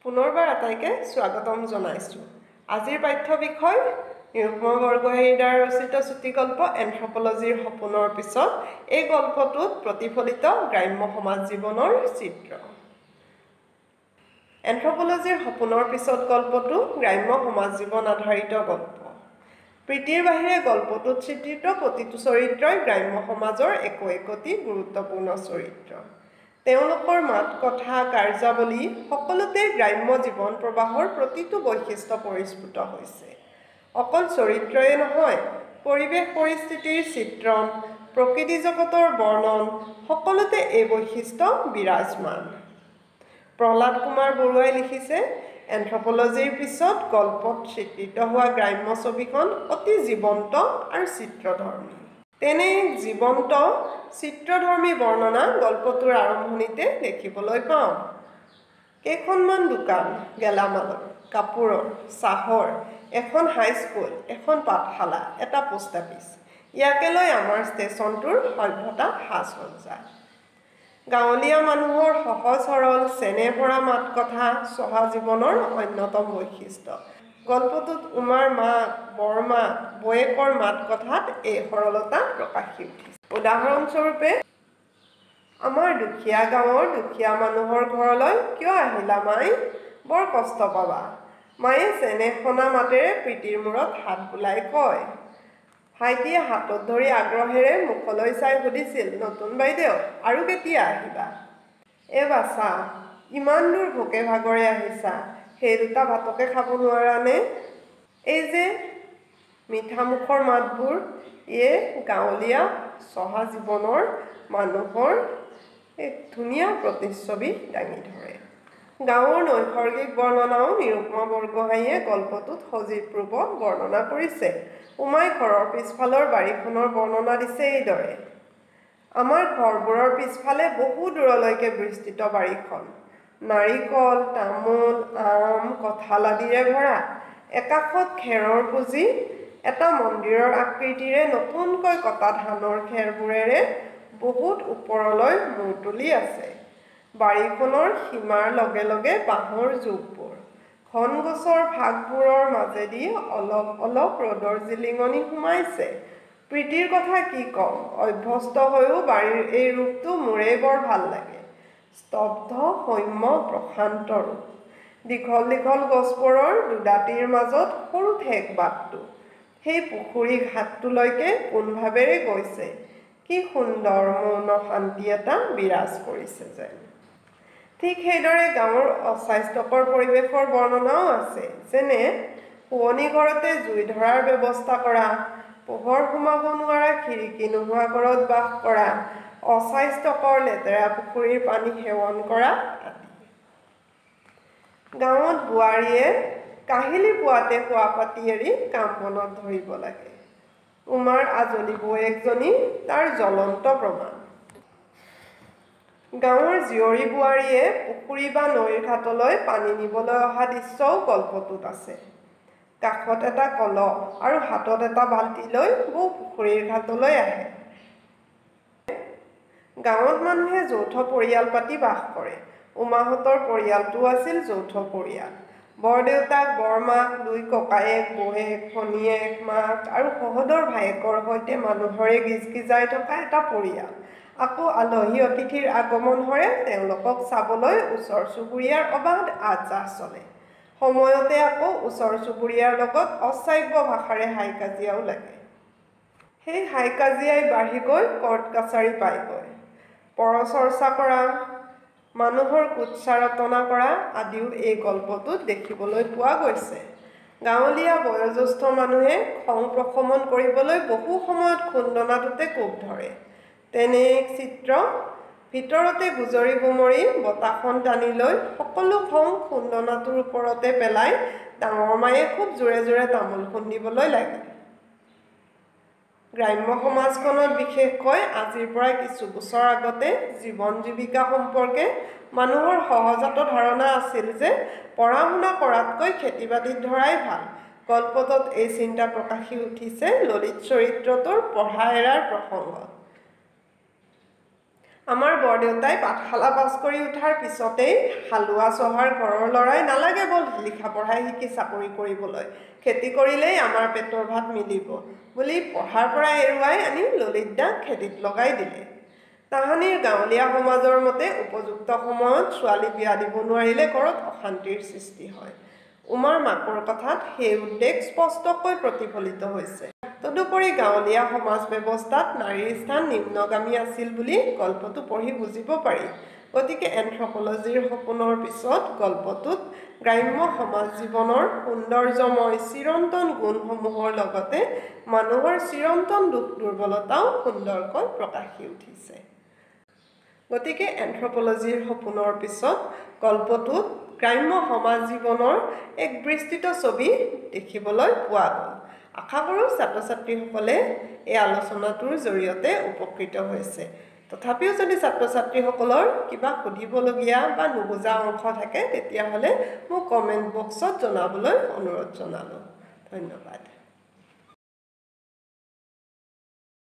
পুনৰবাৰ আটাইকে স্বাগতম জনাইছোঁ। আজিৰ পাঠ্য বিষয় নিৰুপমা বৰগোহাঞিৰ দ্বাৰা ৰচিত চুটিগল্প এন্থ্ৰপলজিৰ সপোনৰ পিছত। এই গল্পটোত প্ৰতিফলিত গ্ৰাম্য সমাজ জীৱনৰ চিত্ৰ। এন্থ্ৰপলজিৰ সপোনৰ পিছত গল্পটো গ্ৰাম্য সমাজ জীৱন আধাৰিত গল্প। প্ৰীতিৰ বাহিৰে গল্পটোত চিত্ৰিত প্ৰতিটো চৰিত্ৰই গ্ৰাম্য সমাজৰ একো-একোটি গুৰুত্বপূৰ্ণ চৰিত্ৰ। তেওঁলোকৰ মাত কথা কাৰ্যাৱলী সকলোতে গ্ৰাম্য জীৱন প্ৰবাহৰ প্ৰতিটো বৈশিষ্ট্য পৰিস্ফুট হৈছে। অকল চৰিত্ৰই নহয়, পৰিৱেশ পৰিস্থিতিৰ চিত্ৰণ, প্ৰকৃতি জগতৰ বৰ্ণন সকলোতে এই বৈশিষ্ট্য বিৰাজমান। প্ৰহ্লাদ কুমাৰ বৰুৱাই লিখিছে, এন্থ্ৰপলজিৰ পিছত গল্পত চিত্ৰিত হোৱা গ্ৰাম্য ছবিখন অতি জীৱন্ত আৰু চিত্ৰধৰ্মী। তেনে জীৱন্ত চিত্ৰধৰ্মী বৰ্ণনা গল্পটোৰ আৰম্ভণিতে দেখিবলৈ পাওঁ। কেইখনমান দোকান, গেলামালৰ, কাপোৰৰ, চাহৰ, এখন হাইস্কুল, এখন পাঠশালা, এটা পোষ্ট অফিচ, ইয়াকে লৈ আমাৰ ষ্টেচনটোৰ সভ্যতা সাজ-সজ্জা। গাঁৱলীয়া মানুহৰ সহজ সৰল চেনেহ ভৰা মাত কথা চহা জীৱনৰ অন্যতম বৈশিষ্ট্য। গল্পটোত উমাৰ মাক, বৰমাক, বৌয়েকৰ মাত কথাত এই সৰলতা প্ৰকাশি উঠিছে। উদাহৰণস্বৰূপে, আমাৰ দুখীয়া গাঁৱৰ দুখীয়া মানুহৰ ঘৰলৈ কিয় আহিলা মাই? বৰ কষ্ট পাবা। মায়ে চেনেহ সনা মাতেৰে প্ৰীতিৰ মূৰত হাত বুলাই কয়। ভাইটিয়ে হাতত ধৰি আগ্ৰহেৰে মুখলৈ চাই সুধিছিল, নতুন বাইদেউ আৰু কেতিয়া আহিবা? এ বাছা, ইমান দূৰ ভোকে ভাগৰে আহিছা, সেই দুটা ভাতকে খাব নোৱাৰানে? এই যে মিঠা মুখৰ মাতবোৰ, ইয়ে গাঁৱলীয়া চহা জীৱনৰ মানুহৰ এক ধুনীয়া প্ৰতিচ্ছবি দাঙি ধৰে। গাঁৱৰ নৈসৰ্গিক বৰ্ণনাও নিৰুপমা বৰগোহাঞিয়ে গল্পটোত সজীৱ ৰূপত বৰ্ণনা কৰিছে। উমাই ঘৰৰ পিছফালৰ বাৰীখনৰ বৰ্ণনা দিছে এইদৰে। আমাৰ ঘৰবোৰৰ পিছফালে বহু দূৰলৈকে বিস্তৃত বাৰীখন। নাৰিকল, তামোল, আম, কঁঠাল আদিৰে ভৰা। একাষত খেৰৰ পুঁজি, এটা মন্দিৰৰ আকৃতিৰে নতুনকৈ কটা ধানৰ খেৰবোৰেৰে বহুত ওপৰলৈ মূৰ তুলি আছে। বাৰীখনৰ সীমাৰ লগে লগে বাঁহৰ জোপবোৰ। ঘন গছৰ ফাগবোৰৰ মাজেদি অলপ অলপ ৰ'দৰ জিলিঙনি সোমাইছে। প্ৰীতিৰ কথা কি ক'ম, অভ্যস্ত হৈও বাৰীৰ এই ৰূপটো মোৰেই বৰ ভাল লাগে। স্তব্ধ, সৌম্য, প্ৰশান্ত ৰূপ। দীঘল দীঘল গছবোৰৰ দুদাঁতিৰ মাজত সৰু ঠেক বাটটো। সেই পুখুৰী ঘাটটোলৈকে কোনভাৱেৰে গৈছে। কি সুন্দৰ মৌন শান্তি এটা বিৰাজ কৰিছে যেন। ঠিক সেইদৰে গাঁৱৰ অস্বাস্থ্যকৰ পৰিৱেশৰ বৰ্ণনাও আছে। যেনে শোৱনি ঘৰতে জুই ধৰাৰ ব্যৱস্থা কৰা, পোহৰ সোমাব নোৱাৰা খিৰিকী নোহোৱা ঘৰত বাস কৰা, অস্বাস্থ্যকৰ লেতেৰা পুখুৰীৰ পানী সেৱন কৰা আদি। গাঁৱত বোৱাৰীয়ে কাহিলি পুৱাতে শোৱা পাতি এৰি কাম বনত ধৰিব লাগে। উমাৰ আজলী বৌয়েকজনী তাৰ জ্বলন্ত প্ৰমাণ। গাঁৱৰ জীয়ৰী বোৱাৰীয়ে পুখুৰী বা নৈৰ ঘাটলৈ পানী নিবলৈ অহা দৃশ্যও গল্পটোত আছে। কাষত এটা কলহ আৰু হাতত এটা বাল্টি লৈ বৌ পুখুৰীৰ ঘাটলৈ আহে। গাঁৱত মানুহে যৌথ পৰিয়াল পাতি বাস কৰে। উমাহঁতৰ পৰিয়ালটো আছিল যৌথ পৰিয়াল। বৰদেউতাক, বৰমাক, দুই ককায়েক, বৌয়েক, ভনীয়েক, মাক আৰু সহোদৰ ভায়েকৰ সৈতে মানুহৰে গিজগিজাই থকা এটা পৰিয়াল। আকৌ আলহী অতিথিৰ আগমন হ'লে তেওঁলোকক চাবলৈ ওচৰ চুবুৰীয়াৰ অবাধ আহ-যাহ চলে। সময়তে আকৌ ওচৰ চুবুৰীয়াৰ লগত অশ্ৰাব্য ভাষাৰে হাই কাজিয়াও লাগে। সেই হাই কাজিয়াই বাঢ়ি গৈ কৰ্ট কাছাৰী পায়গৈ। পৰচৰ্চা কৰা, মানুহৰ কুৎসা ৰটনা কৰা আদিও এই গল্পটোত দেখিবলৈ পোৱা গৈছে। গাঁৱলীয়া বয়োজ্যেষ্ঠ মানুহে খং প্ৰশমন কৰিবলৈ বহু সময়ত খুন্দনাটোতে কোব ধৰে। তেনে এক চিত্ৰ। ভিতৰতে গুজৰি গুমৰি বঁটাখন টানি লৈ সকলো খং খুন্দনাটোৰ ওপৰতে পেলাই ডাঙৰ মায়ে খুব জোৰে জোৰে তামোল খুন্দিবলৈ লাগিল। গ্ৰাম্য সমাজখনত বিশেষকৈ আজিৰ পৰা কিছু বছৰ আগতে জীৱন জীৱিকা সম্পৰ্কে মানুহৰ সহজাত ধাৰণা আছিল যে পঢ়া শুনা কৰাতকৈ খেতি বাতিত ধৰাই ভাল। গল্পটোত এই চিন্তা প্ৰকাশি উঠিছে ললিত চৰিত্ৰটোৰ পঢ়া এৰাৰ প্ৰসংগত। আমাৰ বৰদেউতাই পাঠশালা পাছ কৰি উঠাৰ পিছতেই হালোৱা চহাৰ ঘৰৰ ল'ৰাই নালাগে বল লিখা পঢ়াই শিকি চাকৰি কৰিবলৈ, খেতি কৰিলেই আমাৰ পেটৰ ভাত মিলিব বুলি পঢ়াৰ পৰা এৰুৱাই আনি ললিত দাক খেতিত লগাই দিলে। তাহানিৰ গাঁৱলীয়া সমাজৰ মতে উপযুক্ত সময়ত ছোৱালী বিয়া দিব নোৱাৰিলে ঘৰত অশান্তিৰ সৃষ্টি হয়। উমাৰ মাকৰ কথাত সেই উদ্বেগ স্পষ্টকৈ প্ৰতিফলিত হৈছে। তদুপৰি গাঁৱলীয়া সমাজ ব্যৱস্থাত নাৰীৰ স্থান নিম্নগামী আছিল বুলি গল্পটো পঢ়ি বুজিব পাৰি। গতিকে এন্থ্ৰপলজিৰ সপোনৰ পিছত গল্পটোত গ্ৰাম্য সমাজ জীৱনৰ সৌন্দৰ্যময় চিৰন্তন গুণসমূহৰ লগতে মানুহৰ চিৰন্তন দুখ দুৰ্বলতাও সুন্দৰকৈ প্ৰকাশি উঠিছে। গতিকে এন্থ্ৰপলজিৰ সপোনৰ পিছত গল্পটোত গ্ৰাম্য সমাজ জীৱনৰ এক বিস্তৃত ছবি দেখিবলৈ পোৱা গ'ল। আশা কৰোঁ ছাত্ৰ ছাত্ৰীসকলে এই আলোচনাটোৰ জৰিয়তে উপকৃত হৈছে। তথাপিও যদি ছাত্ৰ ছাত্ৰীসকলৰ কিবা সুধিবলগীয়া বা নুবুজা অংশ থাকে তেতিয়াহ'লে মোক কমেণ্ট বক্সত জনাবলৈ অনুৰোধ জনালোঁ। ধন্যবাদ।